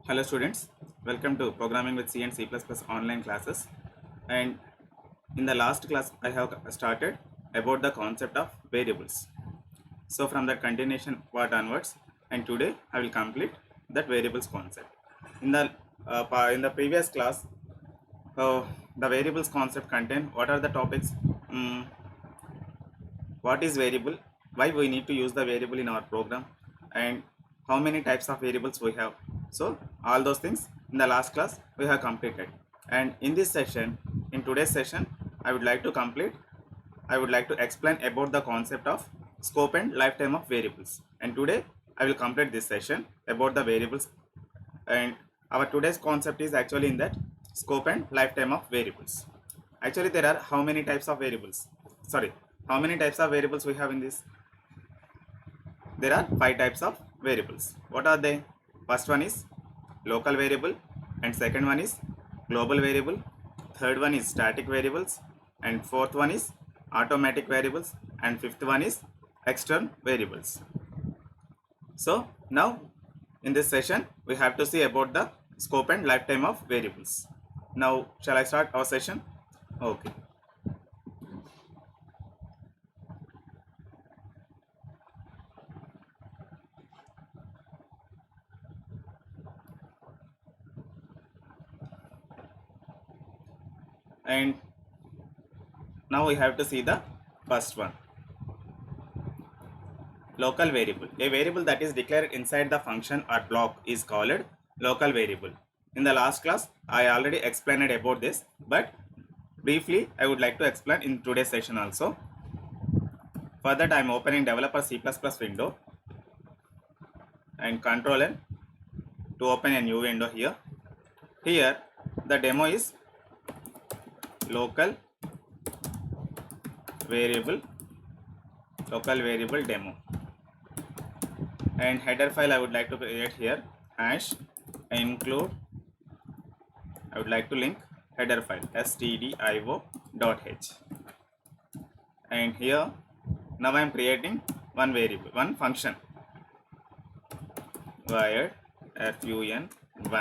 Hello students, welcome to Programming with C and C++ online classes. And in the last class I have started about the concept of variables. So from that continuation part onwards, and today I will complete that variables concept. In the previous class, the variables concept contain what are the topics, mm, what is variable, why we need to use the variable in our program, and how many types of variables we have. So all those things in the last class we have completed, and in this session, in today's session, I would like to explain about the concept of scope and lifetime of variables. And today I will complete this session about the variables, and our today's concept is actually in that scope and lifetime of variables. Actually there are how many types of variables, sorry, how many types of variables we have in this? There are 5 types of variables. What are they? First one is local variable, and second one is global variable, third one is static variables, and fourth one is automatic variables, and fifth one is external variables. So now in this session we have to see about the scope and lifetime of variables. Now shall I start our session? Okay. And now we have to see the first one, local variable. A variable that is declared inside the function or block is called local variable. In the last class I already explained about this, but briefly I would like to explain in today's session also. For that I am opening developer C++ window and Control N to open a new window here. Here the demo is local variable demo, and header file I would like to create here hash include, I would like to link header file stdio.h, and here now I am creating one variable, one function void fun1,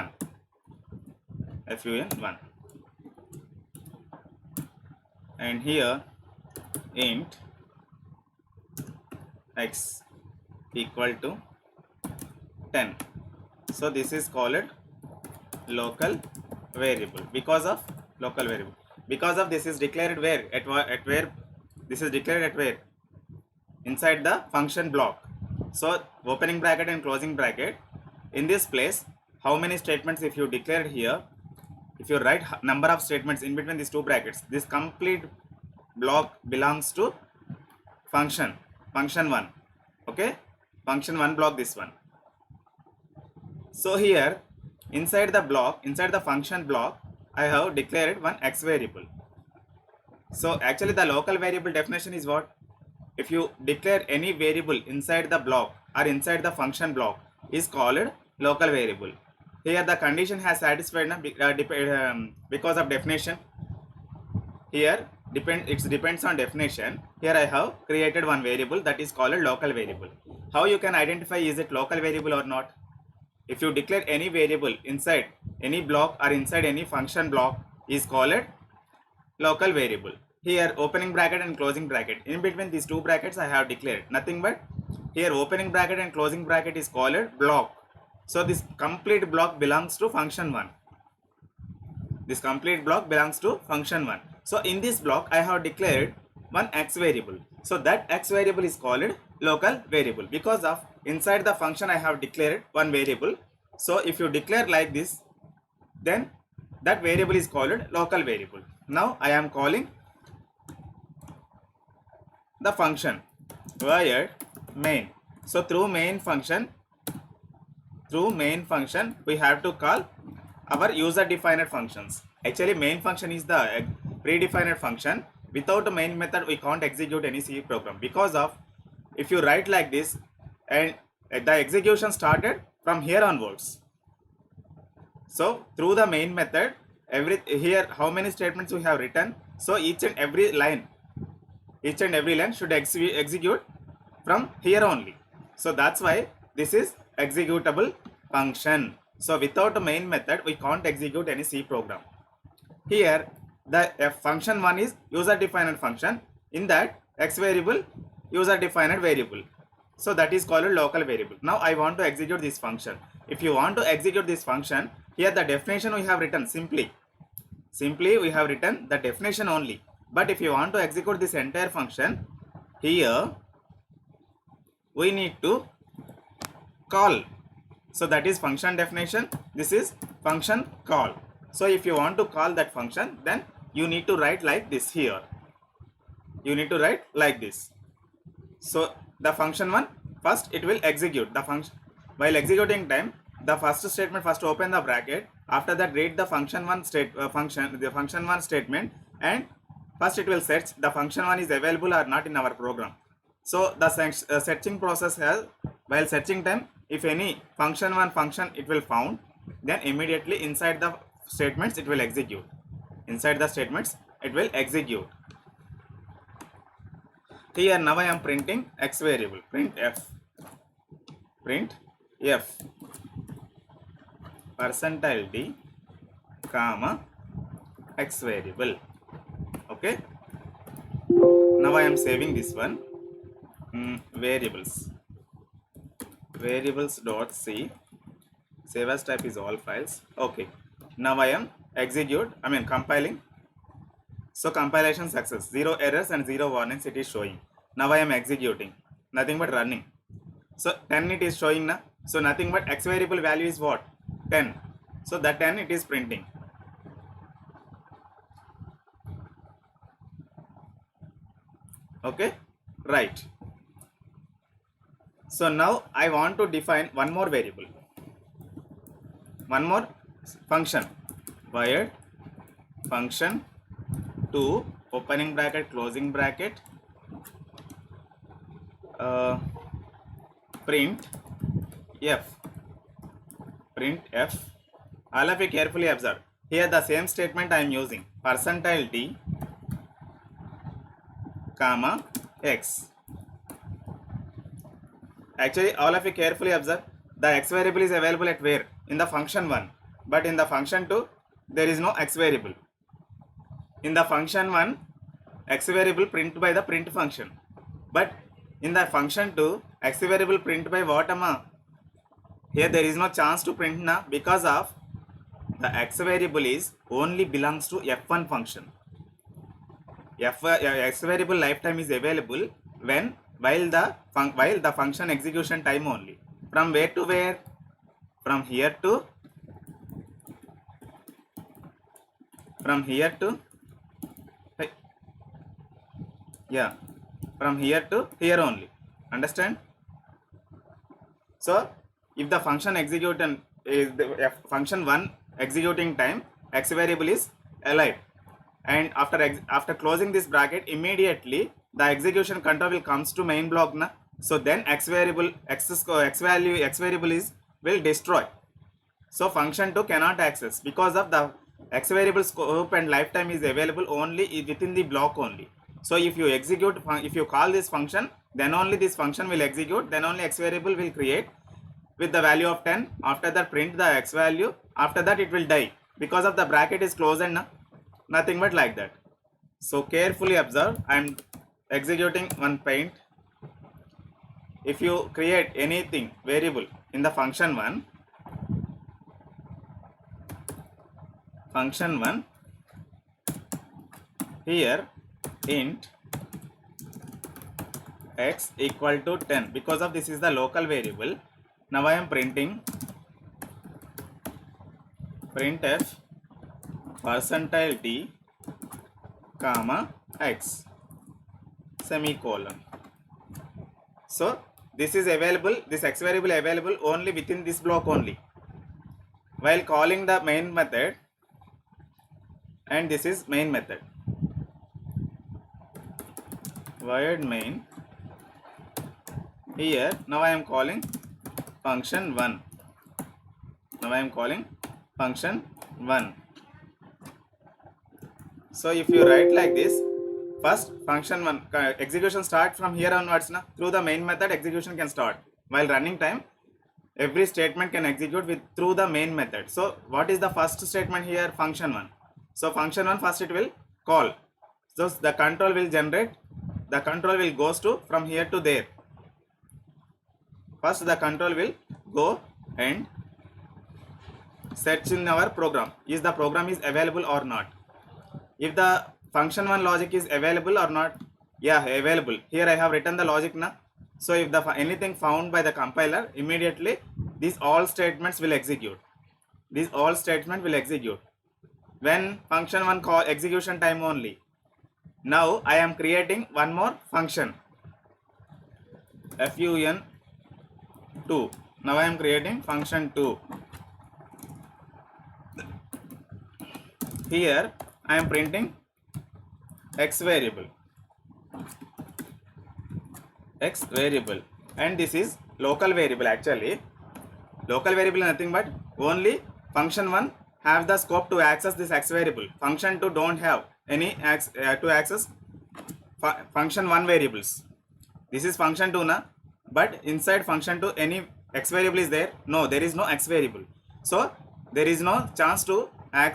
and here int x equal to 10. So this is called local variable because of this is declared where at where this is declared at where, inside the function block. So opening bracket and closing bracket, in this place how many statements if you declared here, if you write number of statements in between these two brackets, this complete block belongs to function 1. Okay, function 1 block, this one. So here inside the function block I have declared one x variable. So actually the local variable definition is what? If you declare any variable inside the block or inside the function block is called local variable. Here the condition has satisfied because of definition. Here it depends on definition. Here I have created one variable that is called local variable. How you can identify is it local variable or not? If you declare any variable inside any block or inside any function block is called local variable. Here opening bracket and closing bracket, in between these two brackets I have declared nothing but here opening bracket and closing bracket is called block. So this complete block belongs to function 1. So in this block I have declared one x variable. So that x variable is called local variable because of inside the function I have declared one variable. So if you declare like this, then that variable is called local variable. Now I am calling the function void main. So through main function we have to call our user defined functions. Actually main function is the predefined function. Without a main method we can't execute any C program, because of if you write like this and the execution started from here onwards. So through the main method, here how many statements we have written, so each and every line should execute from here only. So that's why this is executable function. So without a main method, we can't execute any C program. Here, the function 1 is user defined function. In that, x variable, user defined variable. So that is called a local variable. Now I want to execute this function. If you want to execute this function, here the definition we have written simply we have written the definition only. But if you want to execute this entire function, here we need to call. So that is function definition. This is function call. So if you want to call that function, then you need to write like this here. You need to write like this. So the function 1, first it will execute the function. While executing time, the first statement first open the bracket. After that, read the function 1 function 1 statement, and first it will search the function 1 is available or not in our program. So the searching process has, while searching time, if any function 1 function it will found, then immediately inside the statements it will execute. Inside the statements it will execute. Here now I am printing x variable, print f %d comma x variable. Okay, now I am saving this one. Variables dot c, save as type is all files. Okay, now I am compiling. So compilation success, 0 errors and 0 warnings it is showing. Now I am executing, nothing but running. So 10 it is showing now. So nothing but x variable value is what? 10. So that 10 it is printing. Okay, right. So now I want to define one more variable, one more function, void function 2 opening bracket closing bracket print f. All of you carefully observe. Here the same statement I am using, %d comma x. Actually, all of you carefully observe. The x variable is available at where? In the function 1. But in the function 2, there is no x variable. In the function 1, x variable print by the print function. But in the function 2, x variable print by what, amma? Here there is no chance to print now, because of the x variable is only belongs to f1 function. X variable lifetime is available when while the function execution time only. From where to where? From here to from here to here only. Understand? So if the function execution is the function 1 executing time, x variable is alive, and after closing this bracket, immediately the execution control will comes to main block na. So then x variable is will destroy. So function 2 cannot access, because of the x variable scope and lifetime is available only within the block only. So if you call this function, then only this function will execute, then only x variable will create with the value of 10. After that, print the x value. After that, it will die because of the bracket is closed and nothing but like that. So carefully observe. I am executing one paint. If you create anything variable in the function 1, here int x equal to 10, because of this is the local variable. Now I am printing printf %d comma x semicolon. So this is available, this x variable available only within this block only while calling the main method, and this is main method, void main. Here now I am calling function 1. So if you write like this, first function 1 execution start from here onwards now. Through the main method execution can start. While running time every statement can execute with through the main method. So what is the first statement here? Function 1. So function 1 first it will call. So the control will generate, the control will goes to from here to there. First the control will go and search in our program. Is the program is available or not? If the function 1 logic is available or not? Yeah, available. Here I have written the logic now. So if the anything found by the compiler, immediately these all statements will execute. These all statements will execute when function 1 call execution time only. Now I am creating one more function, fun2. Now I am creating function 2. Here I am printing x variable, and this is local variable. Actually local variable is nothing but only function 1 have the scope to access this x variable. Function 2 don't have any to access function 1 variables. This is function 2 na, but inside function 2 any x variable is there? No, there is no x variable. So there is no chance to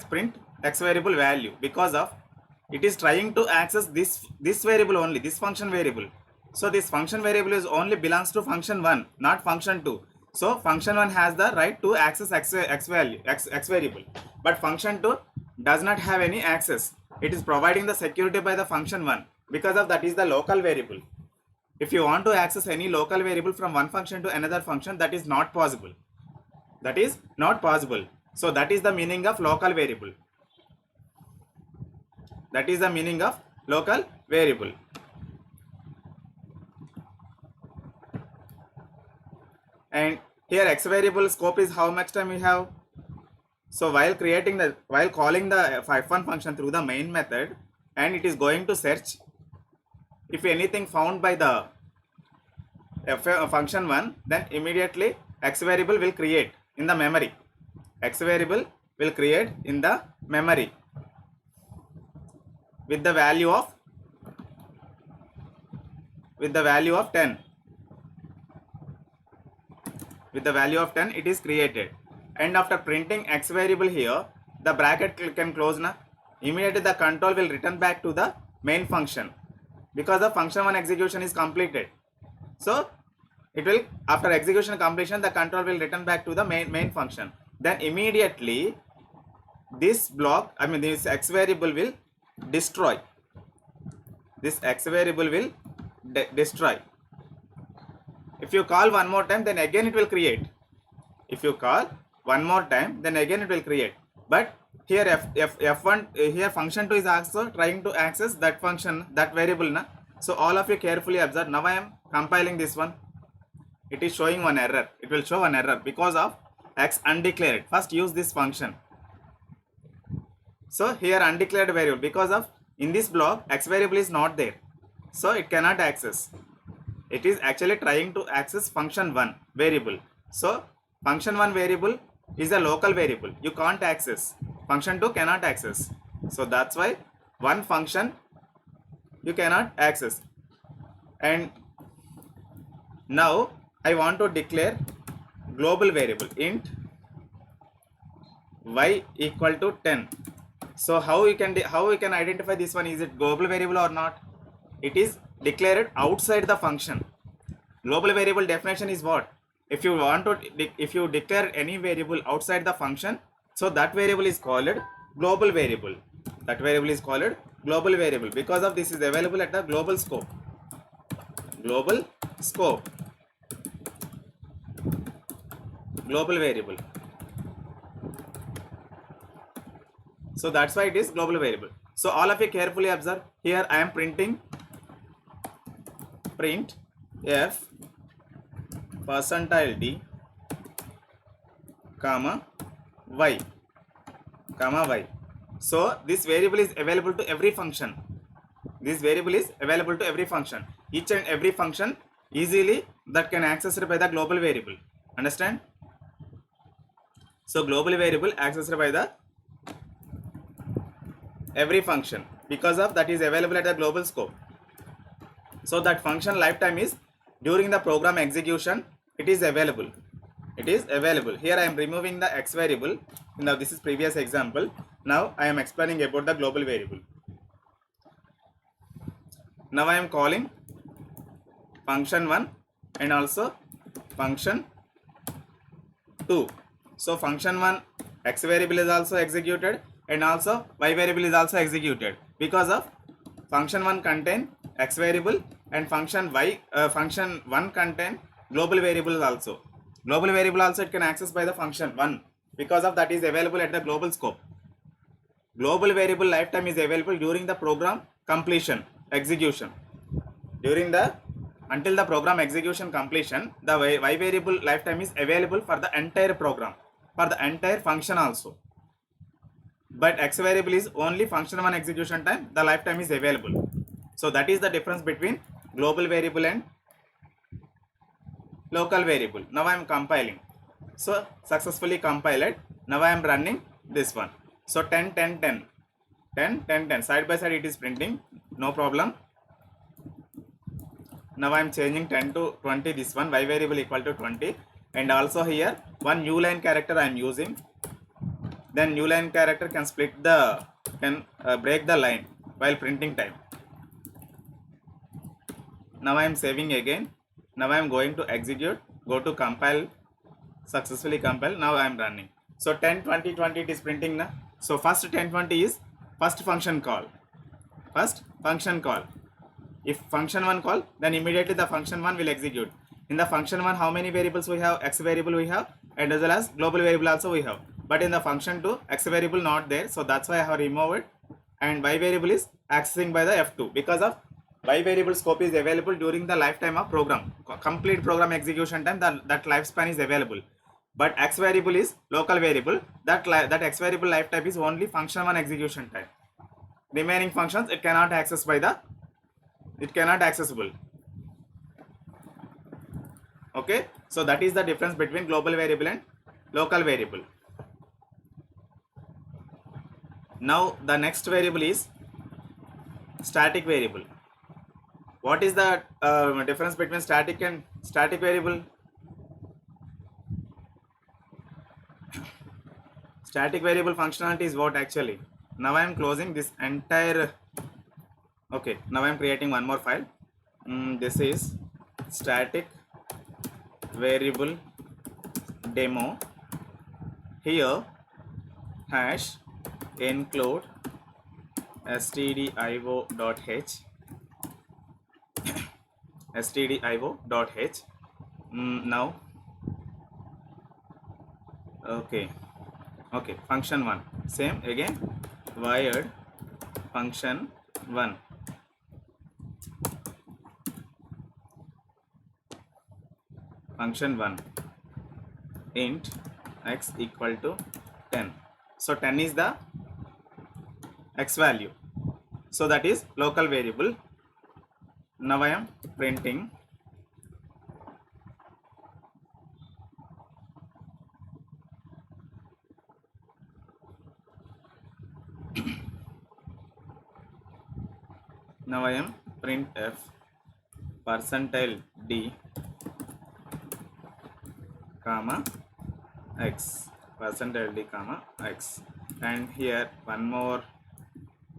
print x variable value, because of it is trying to access this variable only, this function variable. So this function variable is only belongs to function 1, not function 2. So function 1 has the right to access x variable, but function 2 does not have any access. It is providing the security by the function 1, because of that is the local variable. If you want to access any local variable from one function to another function, that is not possible. That is not possible. So that is the meaning of local variable. That is the meaning of local variable. And here x variable scope is how much time we have. So while calling the f1 function through the main method, and it is going to search if anything found by the function 1, then immediately x variable will create in the memory. X variable will create in the memory with the value of 10. With the value of 10 it is created, and after printing x variable here, the bracket can close now. Immediately the control will return back to the main function, because the function 1 execution is completed. So it will, after execution completion, the control will return back to the main function. Then immediately this block, this x variable will destroy. This x variable will destroy. If you call one more time, then again it will create. If you call one more time, then again it will create. But here f1 here function 2 is also trying to access that function, that variable na. So all of you carefully observe. Now I am compiling this one. It is showing one error. It will show one error because of x undeclared. First use this function. So here undeclared variable, because of in this block x variable is not there, so it cannot access. It is actually trying to access function 1 variable. So function 1 variable is a local variable, you can't access. Function 2 cannot access. So that's why one function you cannot access. And now I want to declare global variable int y equal to 10. So how we can identify this one? Is it global variable or not? It is declared outside the function. Global variable definition is what? If you want to if you declare any variable outside the function, so that variable is called global variable. That variable is called global variable, because of this is available at the global scope. Global scope. Global variable. So that's why it is global variable. So all of you carefully observe. Here I am printing print f %d comma y. So this variable is available to every function. This variable is available to every function. Each and every function easily that can accessed by the global variable. Understand? So global variable accessed by the every function, because of that is available at the global scope. So that function lifetime is during the program execution, it is available. It is available. Here I am removing the x variable. Now this is previous example. Now I am explaining about the global variable. Now I am calling function 1 and also function 2. So function 1 x variable is also executed and also y variable is also executed because of function 1 contain x variable and function 1 contain global variable also. Global variable also it can access by the function 1 because of that is available at the global scope. Global variable lifetime is available during the program completion execution. Until the program execution completion, the y variable lifetime is available for the entire program, for the entire function also. But x variable is only function 1 execution time, the lifetime is available. So that is the difference between global variable and local variable. Now I am compiling. So successfully compiled. Now I am running this one. So 10 10 10 10 10 10 side by side it is printing, no problem. Now I am changing 10 to 20, this one y variable equal to 20, and also here one new line character I am using. Then new line character can break the line while printing time. Now I am saving again. Now I am going to execute, go to compile, successfully compile. Now I am running. So 10 20 20 it is printing now. So first 10 20 is first function call. If function 1 call, then immediately the function 1 will execute. In the function 1, how many variables we have? X variable we have, and as well as global variable also we have. But in the function 2, X variable not there, so that's why I have removed it. And Y variable is accessing by the F2 because of Y variable scope is available during the lifetime of program. Complete program execution time, that lifespan is available. But X variable is local variable. That X variable lifetime is only function 1 execution time. Remaining functions it cannot accessible. Okay, so that is the difference between global variable and local variable. Now the next variable is static variable. What is the difference between static and static variable? Static variable functionality is what actually? Now I am closing this entire. Okay, now I am creating one more file. This is static variable demo. Here hash include stdio.h stdio.h. Now okay, function 1 same again, wired function 1. Function 1 int x equal to 10. So 10 is the x value, so that is local variable. Now I am printing now I am printf %d comma x %d comma x, and here one more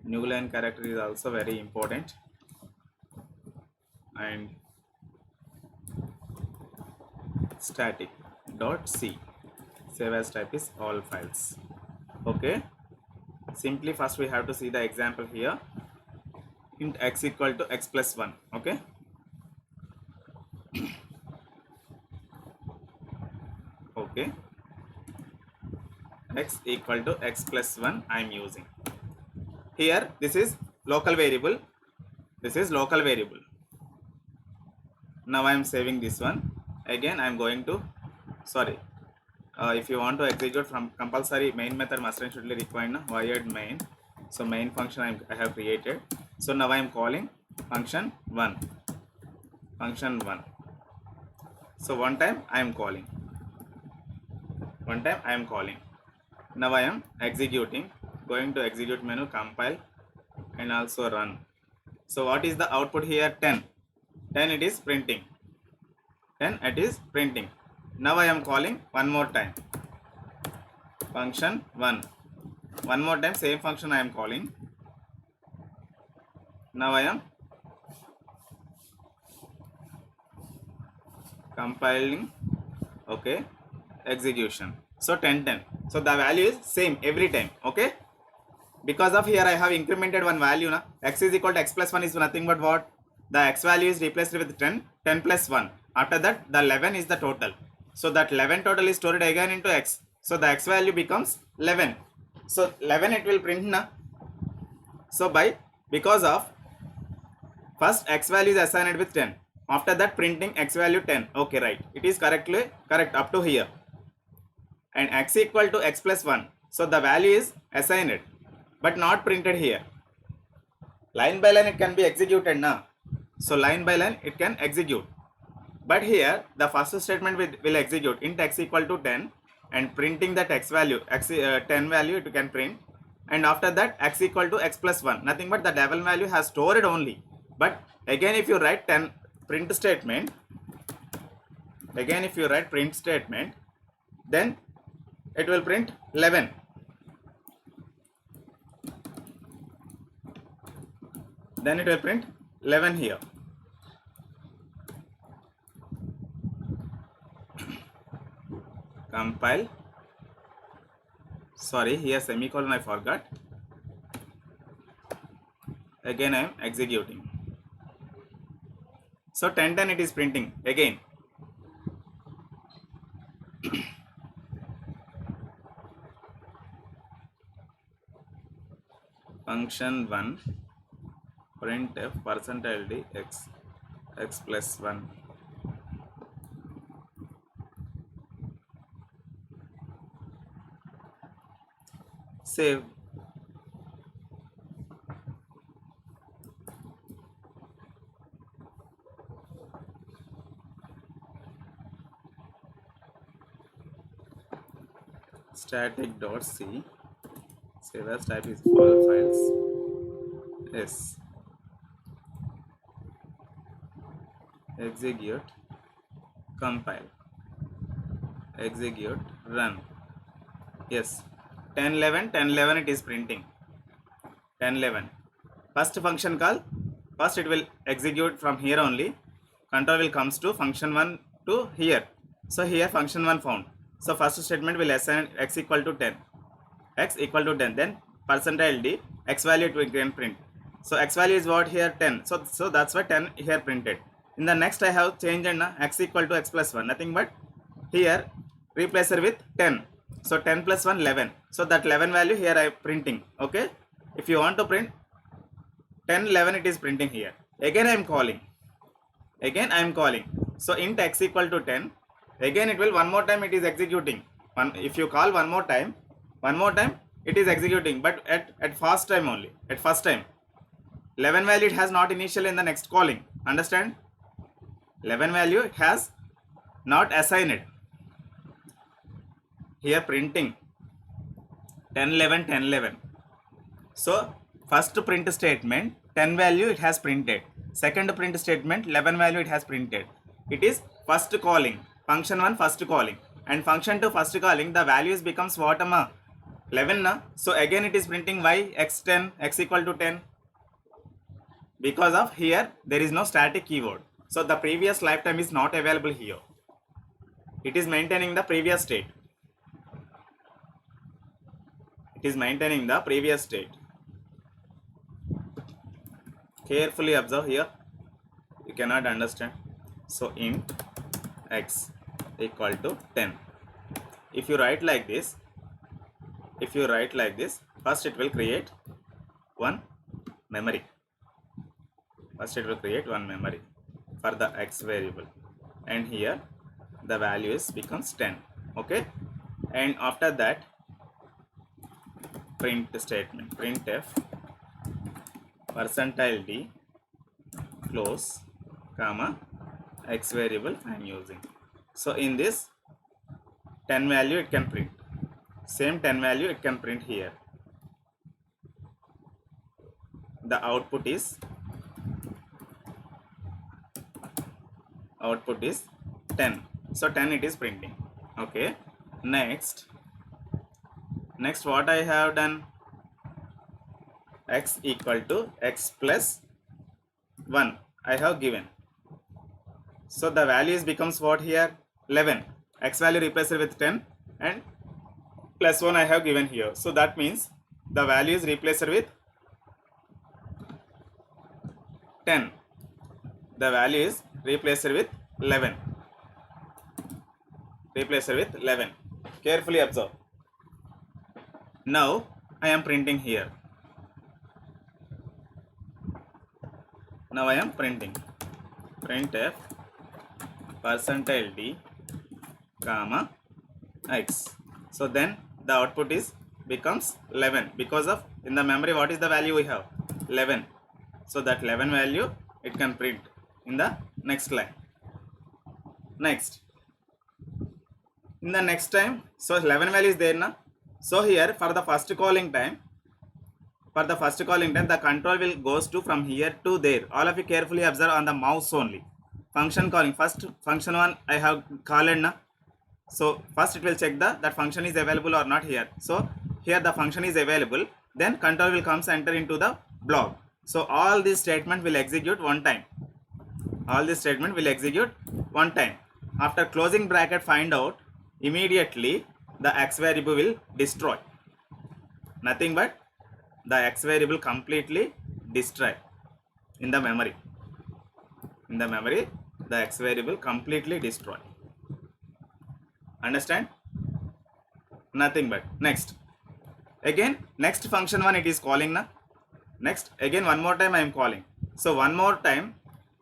new line character is also very important, and static dot c, save as type is all files. Okay, simply first we have to see the example here. Int x equal to x plus 1. Okay, okay, x equal to x plus 1 I am using. Here this is local variable, this is local variable. Now I am saving this one. Again I am going to, sorry, if you want to execute from compulsory main method must and should be required wired main. So main function I have created. So now I am calling function 1. So one time I am calling. Now I am executing, going to execute menu, compile and also run. So what is the output here? 10 it is printing. Now I am calling one more time function 1. One more time same function I am calling. Now I am compiling. Okay, execution. So 10 10. So the value is same every time. Okay, because of here I have incremented one value na. X is equal to x plus 1 is nothing but what? The x value is replaced with 10. 10 plus 1. After that the 11 is the total. So that 11 total is stored again into x. So the x value becomes 11. So 11 it will print na. So because of first x value is assigned with 10. After that printing x value 10. Okay, right. It is correct up to here. And x equal to x plus 1. So the value is assigned but not printed here. Line by line it can be executed now. So line by line it can execute. But here the first statement will execute int x equal to 10 and printing that x value, 10 value it can print. And after that x equal to x plus 1. Nothing but the double value has stored only. But again if you write 10 print statement, then it will print 11. Then it will print 11 here. Compile. Sorry, here semicolon I forgot. Again I am executing. So 10 10 it is printing again. Function 1 printf %d x plus 1. Save. Static.c. Save as type is all files. Yes. Execute. Compile. Execute. Run. Yes. 10 11 10 11 it is printing. 10 11. First function call. First it will execute from here only. Control will comes to function 1 to here. So here function 1 found. So first statement will assign x equal to 10. X equal to 10. Then %d x value it will can print. So x value is what here 10. So that's why 10 here printed. In the next I have changed x equal to x plus 1. Nothing but here replace it with 10. So 10 plus 1 11. So that 11 value here I am printing. Okay. If you want to print 10 11 it is printing here. Again I am calling. So int x equal to 10. Again it will one more time it is executing. If you call one more time it is executing, but at first time only. At first time 11 value it has not initial in the next calling. Understand? 11 value it has not assigned. Here printing 10 11 10 11. So first print statement 10 value it has printed. Second print statement 11 value it has printed. It is first calling. Function 1 first calling. And function 2 first calling, the values becomes what 11 na. So again it is printing y x 10 x equal to 10. Because of here there is no static keyword. So the previous lifetime is not available here. It is maintaining the previous state. Carefully observe here. You cannot understand. So int x equal to 10. If you write like this, first it will create one memory. For the x variable, and here the value becomes 10. Okay, and after that print statement printf %d close comma x variable I am using. So in this 10 value it can print, same 10 value it can print here. The output is 10. So 10 it is printing. Okay, next what I have done, x equal to x plus 1 I have given. So the values becomes what here, 11. X value replaced with 10 and plus 1 I have given here. So that means the value is replaced with 10. The value is replaced with 11. Replaced with 11. Carefully observe. Now I am printing here. Now I am printing. Printf percentile d comma x. So then the output is becomes 11 because of in the memory what is the value we have, 11. So that 11 value it can print in the next line. Next, in the next time, so 11 value is there now. So here for the first calling time, the control will goes to from here to there. All of you carefully observe on the mouse only. Function calling, first function 1 I have called now. So first it will check that function is available or not here. So here the function is available, then control will comes enter into the block. So all this statement will execute one time. After closing bracket find out, immediately the x variable will destroy. Nothing but the x variable completely destroy in the memory. The x variable completely destroy. Understand? Nothing but next. Again next function 1 it is calling now. Next again one more time I am calling. So one more time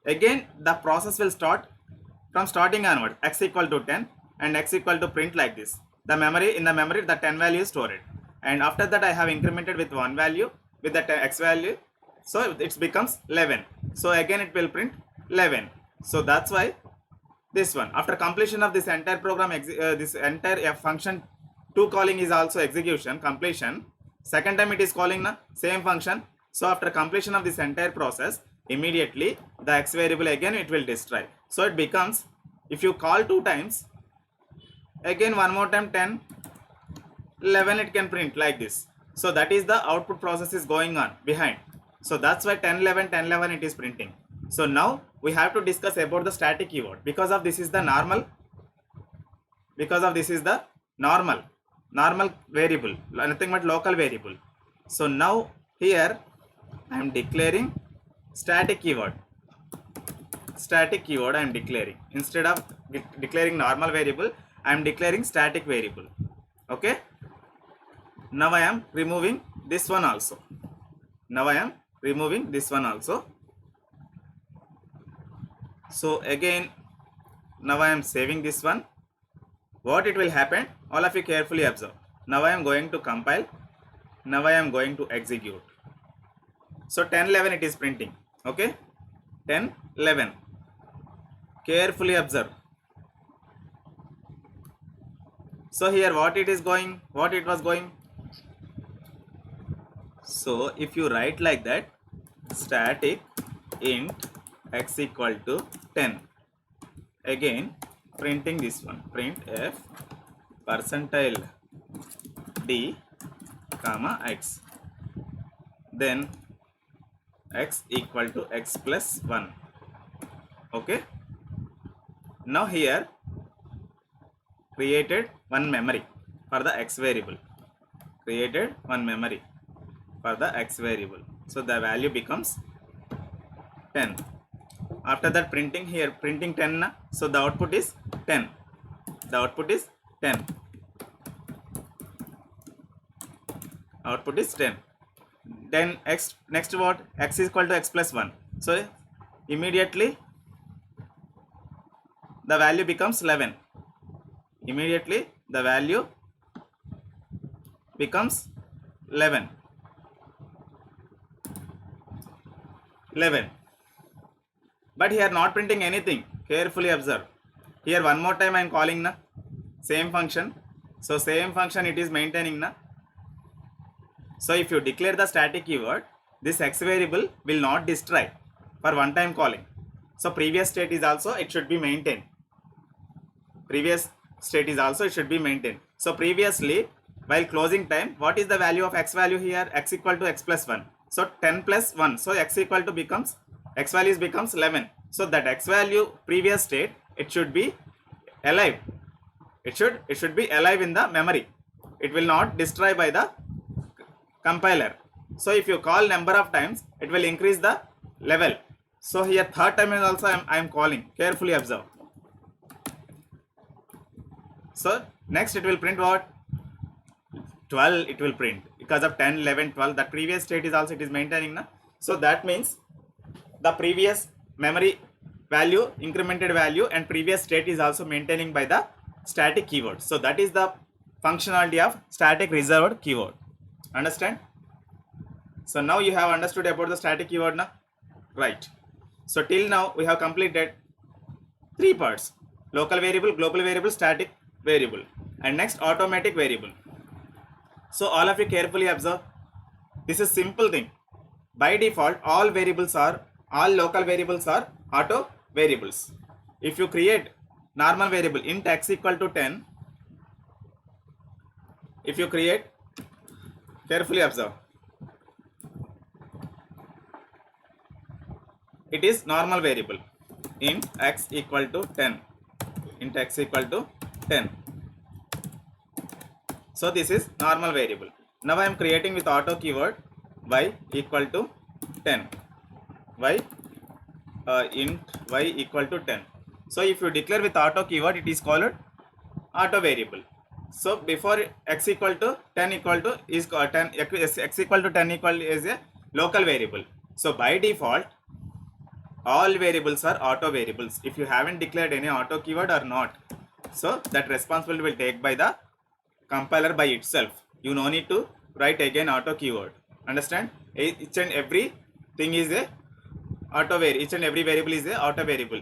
again the process will start from starting onward. X equal to 10 and x equal to print like this. In the memory the 10 value is stored, and after that I have incremented with one value with the x value, so it becomes 11. So again it will print 11. So that's why this one, after completion of this entire program, this entire function 2 calling is also execution completion. Second time it is calling the same function. So after completion of this entire process, immediately the x variable again it will destroy. So it becomes, if you call 2 times, again one more time 10, 11 it can print like this. So that is the output process is going on behind. So that's why 10 11 10 11 it is printing. So now we have to discuss about the static keyword, because of this is the normal variable, nothing but local variable. So now here I am declaring static keyword I am declaring. Instead of declaring normal variable, I am declaring static variable. Okay, now I am removing this one also. So again now I am saving this one. What it will happen, all of you carefully observe. Now I am going to compile. Now I am going to execute. So 10 11 it is printing. Okay, 10 11. Carefully observe. So here what it was going. So if you write like that, static int x equal to 10, again printing this one, printf percentile d comma x, then x equal to x plus 1. Okay, now here created one memory for the x variable. So the value becomes 10. After that printing here, printing 10 na? So the output is 10. Output is 10. Then next what? X is equal to x plus 1. So immediately the value becomes 11. Immediately the value becomes 11. But here not printing anything. Carefully observe. Here one more time I am calling na same function. So same function it is maintaining na. So if you declare the static keyword, this x variable will not destroy for one time calling. So previous state is also it should be maintained. previous state is also, it should be maintained. So previously, while closing time, what is the value of x value here? X equal to x plus 1. So 10 plus 1. So x equal to becomes, x values becomes 11. So that x value previous state, it should be alive. It should be alive in the memory. It will not destroy by the compiler. So if you call number of times, it will increase the level. So here third time is also I am calling. Carefully observe. So next it will print what? 12 it will print because of 10, 11, 12. That previous state is also it is maintaining now. So that means the previous memory value, incremented value, and previous state is also maintaining by the static keyword. So that is the functionality of static reserved keyword. Understand? So now you have understood about the static keyword now, right? So till now we have completed 3 parts: local variable, global variable, static variable, and next automatic variable. So all of you carefully observe. This is simple thing. By default, all local variables are auto variables. If you create normal variable int x equal to 10, if you create, carefully observe, it is normal variable int x equal to 10, int x equal to 10. So this is normal variable. Now I am creating with auto keyword y equal to 10, y int y equal to 10. So if you declare with auto keyword, it is called auto variable. So before x equal to 10 equal to is 10, x equal to 10 equal is a local variable. So by default, all variables are auto variables. If you haven't declared any auto keyword or not, so that responsibility will take by the compiler by itself. You no need to write again auto keyword. Understand? Each and every thing is a auto variable. Each and every variable is a auto variable.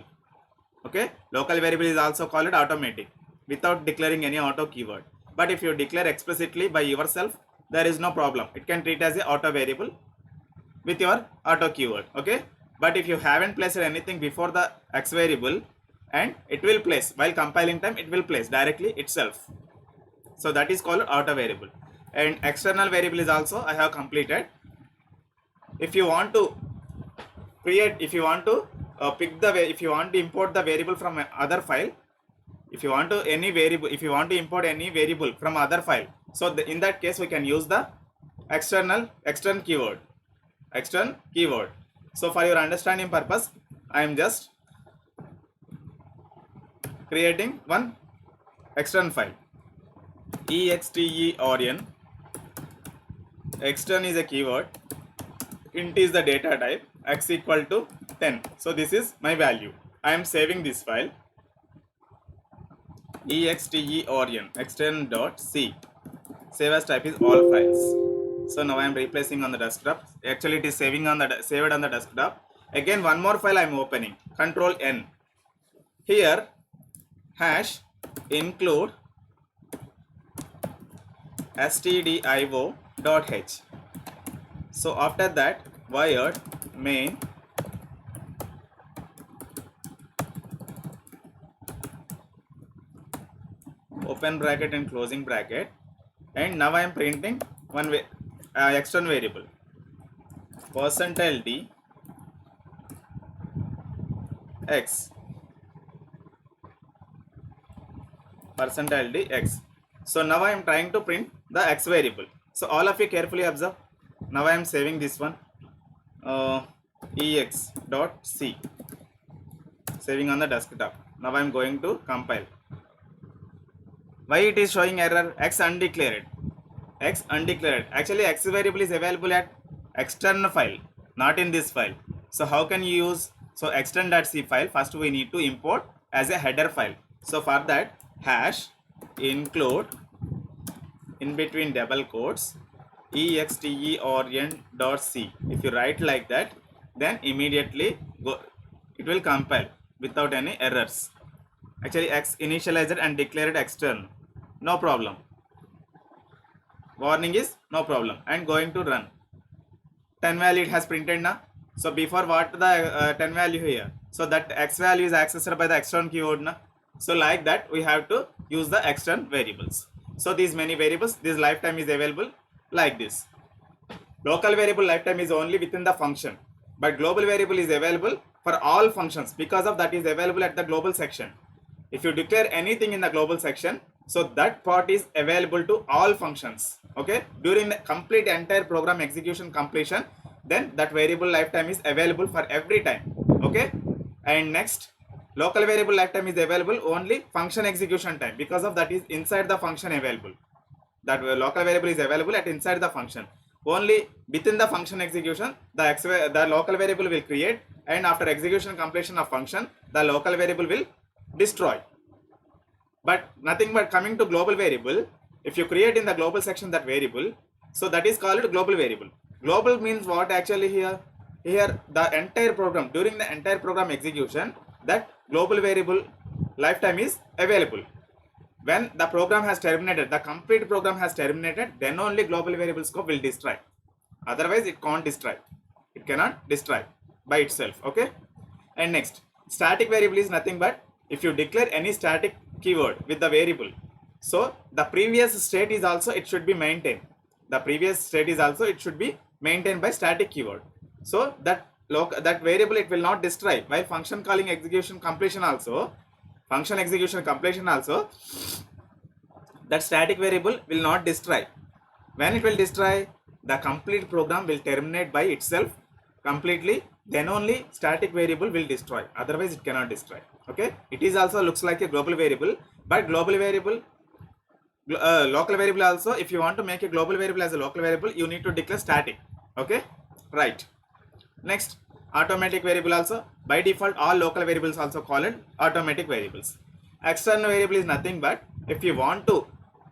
Okay? Local variable is also called automatic without declaring any auto keyword. But if you declare explicitly by yourself, there is no problem. It can treat as a auto variable with your auto keyword. Okay? But if you haven't placed anything before the x variable, and it will place while compiling time, it will place directly itself. So that is called auto variable. And external variable is also I have completed. If you want to create, if you want to if you want to import the variable from other file, if you want to import any variable from other file, so in that case we can use the external keyword. So for your understanding purpose, I am just creating one extern file, extern. Extern is a keyword, int is the data type, x equal to 10. So this is my value. I am saving this file, extern.c. Save as type is all files. So now I am replacing on the desktop. Actually it is saved on the desktop. Again one more file I am opening, control N. Here hash include stdio.h. So after that, wired main open bracket and closing bracket, and now I am printing one external variable, %d x, %d x. So now I am trying to print the x variable. So all of you carefully observe. Now I am saving this one, ex.c, saving on the desktop. Now I am going to compile. Why it is showing error? X undeclared. Actually x variable is available at external file, not in this file. So how can you use? So extern.c file, first we need to import as a header file. So for that, hash include in between double quotes extern.c. If you write like that, then immediately it will compile without any errors. Actually x initialized and declared extern, no problem. Warning is no problem, and going to run. 10 value it has printed now. So before what the 10 value here, so that x value is accessed by the external keyword now. So like that we have to use the external variables. So these many variables, this lifetime is available like this. Local variable lifetime is only within the function, but global variable is available for all functions, because of that is available at the global section. If you declare anything in the global section, so that part is available to all functions. Okay, during the complete entire program execution completion, then that variable lifetime is available for every time. Okay, and next, local variable lifetime is available only function execution time, because of that is inside the function available. That local variable is available at inside the function. Only within the function execution, the local variable will create, and after execution completion of function, the local variable will destroy. But nothing but coming to global variable, if you create in the global section that variable, so that is called global variable. Global means what actually here? Here the entire program, during the entire program execution, that global variable lifetime is available. When the program has terminated, the complete program has terminated, then only global variable scope will destroy. Otherwise it can't destroy. It cannot destroy by itself. Okay. And next, static variable is nothing but if you declare any static keyword with the variable, so the previous state is also it should be maintained. The previous state is also it should be maintained by static keyword. So that variable it will not destroy. While function calling execution completion also, function execution completion also, that static variable will not destroy. When it will destroy, the complete program will terminate by itself completely, then only static variable will destroy, otherwise it cannot destroy. Okay, it is also looks like a global variable, but global variable, local variable also, if you want to make a global variable as a local variable, you need to declare static. Okay, right. Next, automatic variable also, by default all local variables also called automatic variables. External variable is nothing but if you want to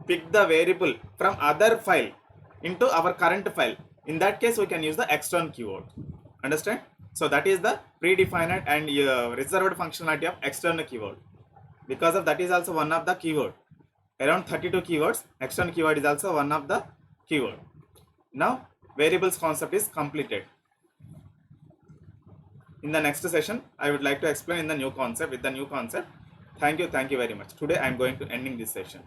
pick the variable from other file into our current file, in that case we can use the external keyword. Understand? So that is the predefined and reserved functionality of external keyword. Because of that is also one of the keyword. Around 32 keywords, external keyword is also one of the keyword. Now variables concept is completed. In the next session, I would like to explain in the new concept with the new concept. Thank you very much. Today I am going to ending this session.